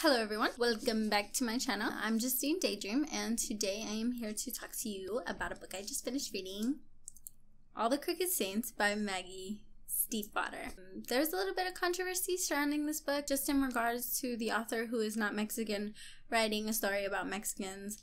Hello everyone, welcome back to my channel. I'm Justine Daydream, and today I am here to talk to you about a book I just finished reading, All the Crooked Saints by Maggie Stiefvater. There's a little bit of controversy surrounding this book, just in regards to the author, who is not Mexican, writing a story about Mexicans.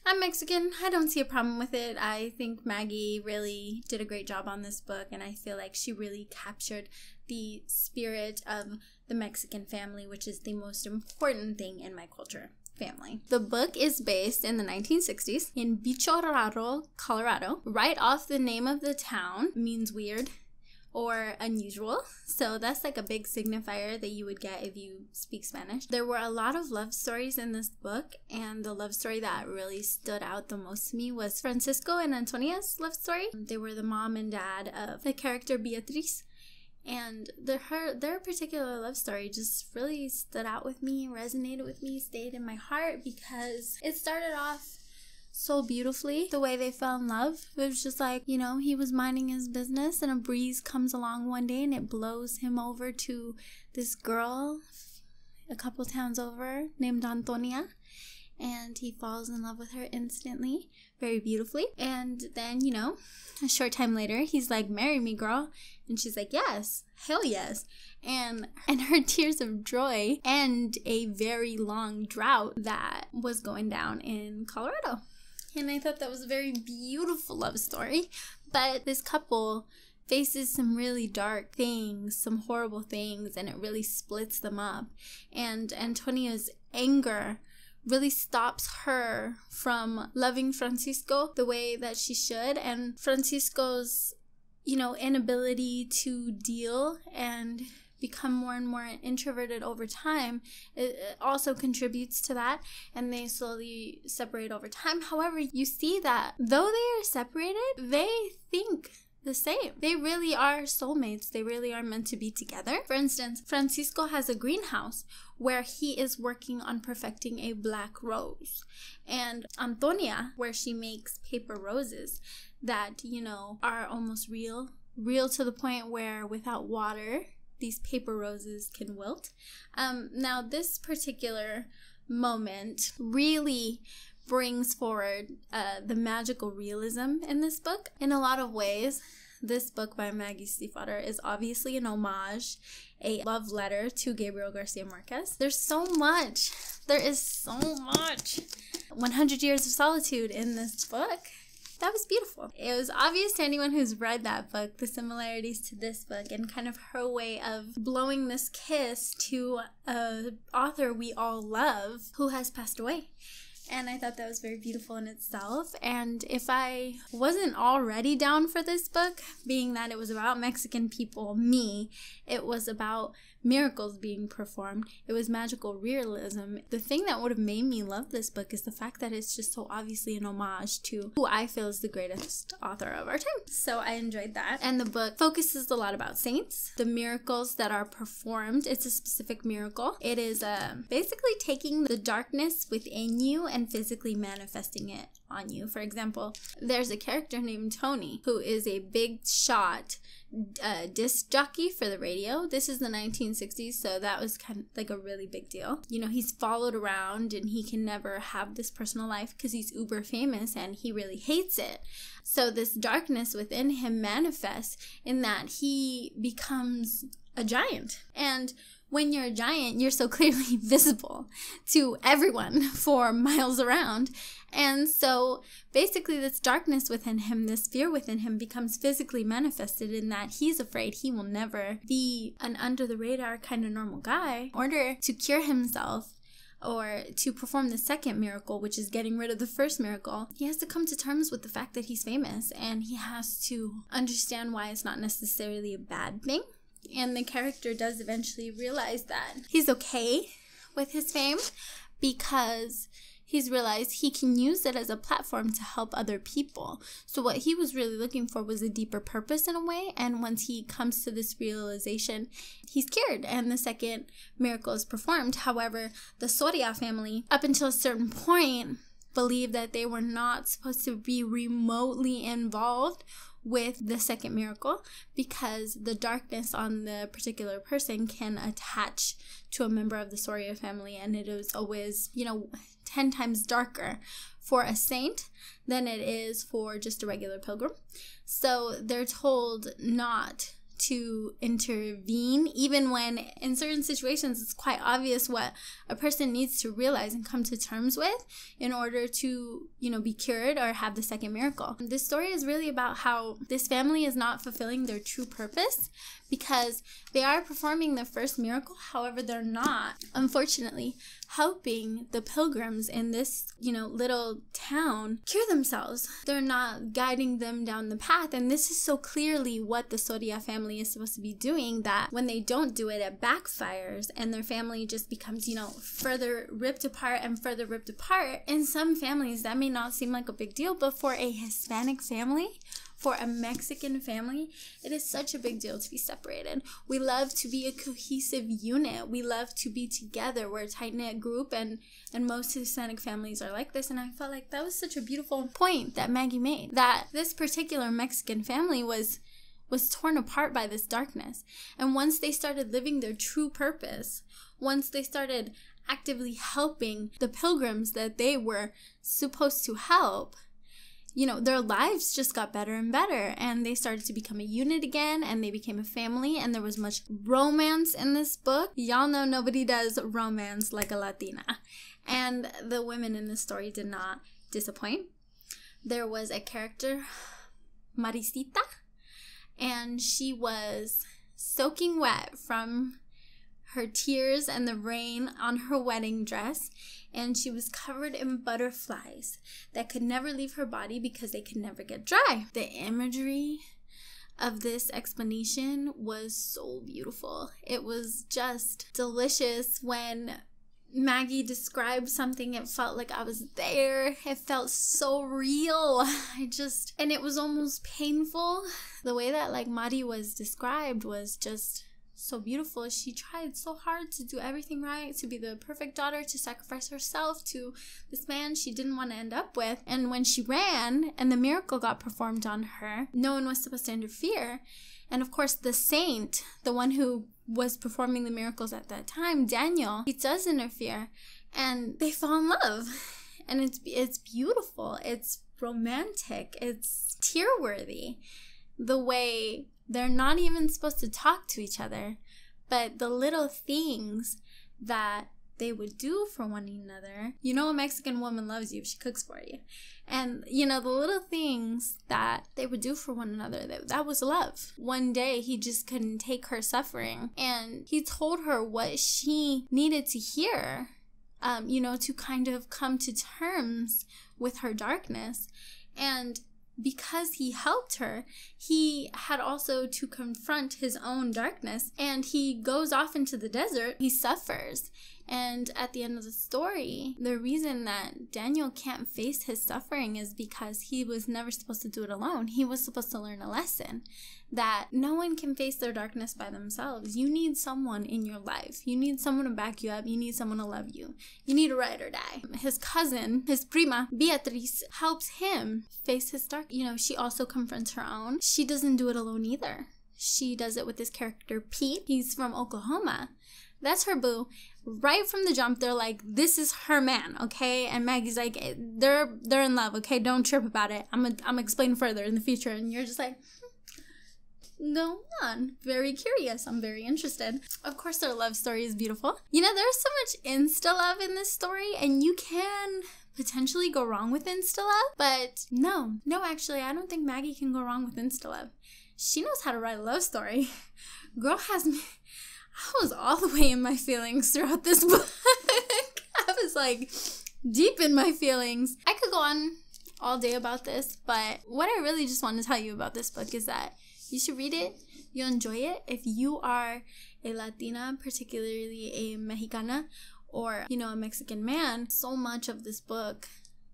I'm Mexican. I don't see a problem with it. I think Maggie really did a great job on this book, and I feel like she really captured the spirit of the Mexican family, which is the most important thing in my culture. Family. The book is based in the 1960s in Bicho Raro, Colorado. Right off the name of the town means weird or unusual, so that's like a big signifier that you would get if you speak Spanish. There were a lot of love stories in this book, and the love story that really stood out the most to me was Francisco and Antonia's love story. They were the mom and dad of the character Beatriz, and their particular love story just really stood out with me, resonated with me, stayed in my heart, because it started off so beautifully. The way they fell in love, it was just like, you know, he was minding his business and a breeze comes along one day and it blows him over to this girl a couple towns over named Antonia, and he falls in love with her instantly, very beautifully. And then, you know, a short time later, he's like, "Marry me, girl." And she's like, "Yes, hell yes." And her tears of joy end a very long drought that was going down in Colorado. And I thought that was a very beautiful love story. But this couple faces some really dark things, some horrible things, and it really splits them up. And Antonia's anger really stops her from loving Francisco the way that she should. And Francisco's, you know, inability to deal and become more and more introverted over time, it also contributes to that, and they slowly separate over time. However, you see that though they are separated, they think the same. They really are soulmates. They really are meant to be together. For instance, Francisco has a greenhouse where he is working on perfecting a black rose, and Antonia, where she makes paper roses that, you know, are almost real to the point where without water these paper roses can wilt. Now, this particular moment really brings forward the magical realism in this book. In a lot of ways, this book by Maggie Stiefvater is obviously an homage, a love letter to Gabriel Garcia Marquez. There is so much. 100 Years of Solitude in this book. That was beautiful. It was obvious to anyone who's read that book, the similarities to this book and kind of her way of blowing this kiss to an author we all love who has passed away. And I thought that was very beautiful in itself. And if I wasn't already down for this book, being that it was about Mexican people, it was about miracles being performed. It was magical realism. The thing that would have made me love this book is the fact that it's just so obviously an homage to who I feel is the greatest author of our time. So I enjoyed that. And the book focuses a lot about saints, the miracles that are performed. It's a specific miracle. It is basically taking the darkness within you and physically manifesting it on you. For example, there's a character named Tony who is a big shot disc jockey for the radio. This is the 1960s, so that was kind of like a really big deal. You know, he's followed around and he can never have this personal life because he's uber famous and he really hates it. So this darkness within him manifests in that he becomes a giant. And when you're a giant, you're so clearly visible to everyone for miles around. And so basically this darkness within him, this fear within him, becomes physically manifested in that he's afraid he will never be an under the radar kind of normal guy. In order to cure himself or to perform the second miracle, which is getting rid of the first miracle, he has to come to terms with the fact that he's famous, and he has to understand why it's not necessarily a bad thing. And the character does eventually realize that he's okay with his fame because he's realized he can use it as a platform to help other people. So what he was really looking for was a deeper purpose in a way. And once he comes to this realization, he's cured and the second miracle is performed. However, the Soria family, up until a certain point, believed that they were not supposed to be remotely involved with the second miracle, because the darkness on the particular person can attach to a member of the Soria family, and it is always, 10 times darker for a saint than it is for just a regular pilgrim. So they're told not to intervene, even when in certain situations it's quite obvious what a person needs to realize and come to terms with in order to, be cured or have the second miracle. This story is really about how this family is not fulfilling their true purpose because they are performing the first miracle. However, they're not, unfortunately, helping the pilgrims in this, little town cure themselves. They're not guiding them down the path. And this is so clearly what the Soria family is supposed to be doing, that when they don't do it, it backfires and their family just becomes, further ripped apart and further ripped apart. In some families, that may not seem like a big deal, but for a Hispanic family, for a Mexican family, it is such a big deal to be separated. We love to be a cohesive unit. We love to be together. We're a tight-knit group, and most Hispanic families are like this. And I felt like that was such a beautiful point that Maggie made, that this particular Mexican family was torn apart by this darkness. And once they started living their true purpose, once they started actively helping the pilgrims that they were supposed to help, their lives just got better and better, and they started to become a unit again, and they became a family, and there was much romance in this book. Y'all know nobody does romance like a Latina, and the women in this story did not disappoint. There was a character, Marisita, and she was soaking wet from her tears and the rain on her wedding dress, and she was covered in butterflies that could never leave her body because they could never get dry. The imagery of this explanation was so beautiful. It was just delicious. When Maggie described something, it felt like I was there. It felt so real. And it was almost painful. The way that Mari was described was just so beautiful. She tried so hard to do everything right, to be the perfect daughter, to sacrifice herself to this man she didn't want to end up with. And when she ran and the miracle got performed on her, no one was supposed to interfere. And of course, the saint, the one who was performing the miracles at that time, Daniel, he does interfere, and they fall in love. And it's beautiful. It's romantic. It's tear-worthy. The way they're not even supposed to talk to each other, but the little things that they would do for one another. A Mexican woman loves you if she cooks for you. And, the little things that they would do for one another, that was love. One day, he just couldn't take her suffering, and he told her what she needed to hear, to kind of come to terms with her darkness. And because he helped her, he had also to confront his own darkness, and he goes off into the desert. He suffers, and at the end of the story, the reason that Daniel can't face his suffering is because he was never supposed to do it alone. He was supposed to learn a lesson that no one can face their darkness by themselves. You need someone in your life. You need someone to back you up. You need someone to love you. You need a ride or die. His cousin, his prima, Beatriz, helps him face his dark. She also confronts her own. She doesn't do it alone either. She does it with this character, Pete. He's from Oklahoma. That's her boo. Right from the jump, they're like, this is her man, okay? And Maggie's like, they're in love, okay? Don't trip about it. I'm gonna explain further in the future. And you're just like, go on. Very curious. I'm very interested. Of course, their love story is beautiful. There's so much insta love in this story, and you can potentially go wrong with insta love. But no, actually, I don't think Maggie can go wrong with insta love. She knows how to write a love story. Girl has me. I was all the way in my feelings throughout this book. I was deep in my feelings. I could go on all day about this, but what I really just want to tell you about this book is that you should read it. You'll enjoy it. If you are a Latina, particularly a Mexicana, or, a Mexican man, so much of this book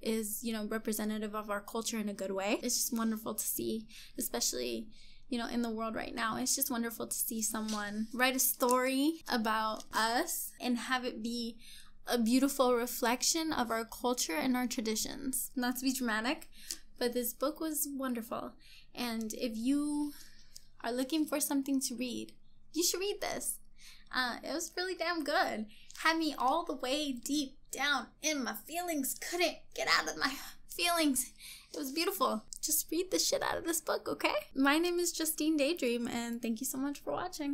is, representative of our culture in a good way. It's just wonderful to see, especially in the world right now. It's just wonderful to see someone write a story about us and have it be a beautiful reflection of our culture and our traditions. Not to be dramatic, But this book was wonderful. And if you are looking for something to read, you should read this. It was really damn good. Had me all the way deep down in my feelings. Couldn't get out of my feelings. It was beautiful. Just read the shit out of this book, okay? My name is Justine Daydream, and thank you so much for watching.